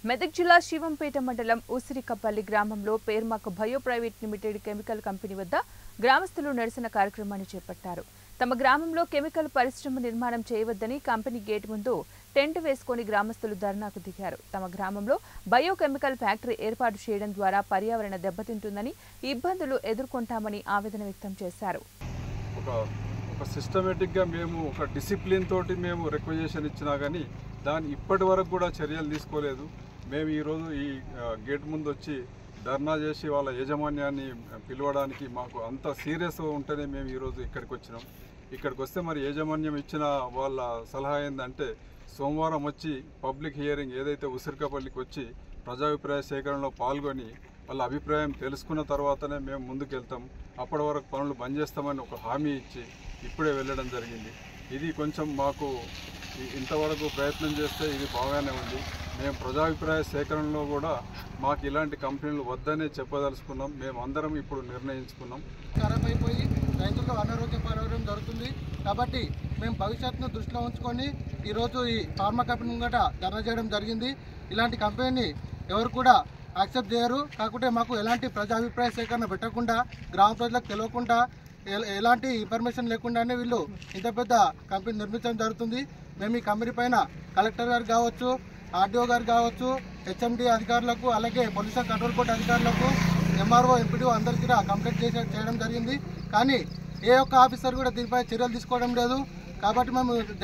మెదక్ జిల్లా శివంపేట మండలం ఊసిరికపల్లి గ్రామంలో Permac bio private limited chemical company వద్ద గ్రామస్తులు నిరసన కార్యక్రమాన్ని చేపట్టారు. తమ గ్రామంలో కెమికల్ పరిశ్రమ నిర్మాణం చేయవద్దని కంపెనీ గేట్ ముందు టెంట్ వేసుకొని గ్రామస్తులు ధర్నాకు దిగారు. తమ గ్రామంలో బయో కెమికల్ ఫ్యాక్టరీ ఏర్పాటు చేయడం ద్వారా పర్యావరణ దెబ్బతింటుందని, ఇబ్బందులు ఎదుర్కొంటామని ఆవేదన వ్యక్తం చేశారు. ఒక సిస్టమేటిక్గా మేము ఒక డిసిప్లిన్ తోటి మేము రిక్వెజేషన్ ఇచ్చినా కానీ దాని ఇప్పటి వరకు కూడా చర్యలు తీసుకోలేదు. మేము ఈరోజు ఈ గేట్ ముందు వచ్చి ధర్నా చేసి వాళ్ళ యాజమాన్యాన్ని పిలవడానికి మాకు అంత సీరియస్ ఉంటేనే మేము ఈరోజు ఇక్కడికి వచ్చినాం. ఇక్కడికి వస్తే మరి యాజమాన్యం ఇచ్చిన వాళ్ళ సలహా ఏంటంటే సోమవారం వచ్చి పబ్లిక్ హియరింగ్ ఏదైతే ఉసిరికపల్లికి వచ్చి ప్రజాభిప్రాయ సేకరణలో పాల్గొని వాళ్ళ అభిప్రాయం తెలుసుకున్న తర్వాతనే మేము ముందుకెళ్తాం, అప్పటి వరకు పనులు బంద్ చేస్తామని ఒక హామీ ఇచ్చి ఇప్పుడే వెళ్ళడం జరిగింది. ఇది కొంచెం మాకు ఇంతవరకు ప్రయత్నం చేస్తే ఇది బాగానే ఉంది. మేము ప్రజాభిప్రాయ సేకరణలో కూడా మాకు ఇలాంటి కంపెనీలు వద్దనే చెప్పదలుచుకున్నాం. మేము అందరం ఇప్పుడు నిర్ణయించుకున్నాం. ఖరాబ్ అయిపోయి రైతులకు అనారోగ్య పాల్గొనడం జరుగుతుంది. కాబట్టి మేము భవిష్యత్తును దృష్టిలో ఉంచుకొని ఈరోజు ఈ ఫార్మా కంపెనీ గట ధర్నా చేయడం జరిగింది. ఇలాంటి కంపెనీని ఎవరు కూడా యాక్సెప్ట్ చేయరు. కాకుంటే మాకు ఎలాంటి ప్రజాభిప్రాయ సేకరణ పెట్టకుండా, గ్రామ ప్రజలకు తెలియకుండా, ఎలాంటి ఇన్ఫర్మేషన్ లేకుండానే వీళ్ళు ఇంత పెద్ద కంపెనీ నిర్మించడం జరుగుతుంది. మేము ఈ కంపెనీ పైన కలెక్టర్ గారు కావచ్చు, ఆర్డీఓ గారు కావచ్చు, హెచ్ఎండి అధికారులకు, అలాగే పొల్యూషన్ కంట్రోల్ బోర్డు అధికారులకు, ఎంఆర్ఓ, ఎంపీడీఓ అందరికీ కంప్లైంట్ చేయడం జరిగింది. కానీ ఏ ఒక్క ఆఫీసర్ కూడా దీనిపై చర్యలు తీసుకోవడం లేదు. కాబట్టి మేము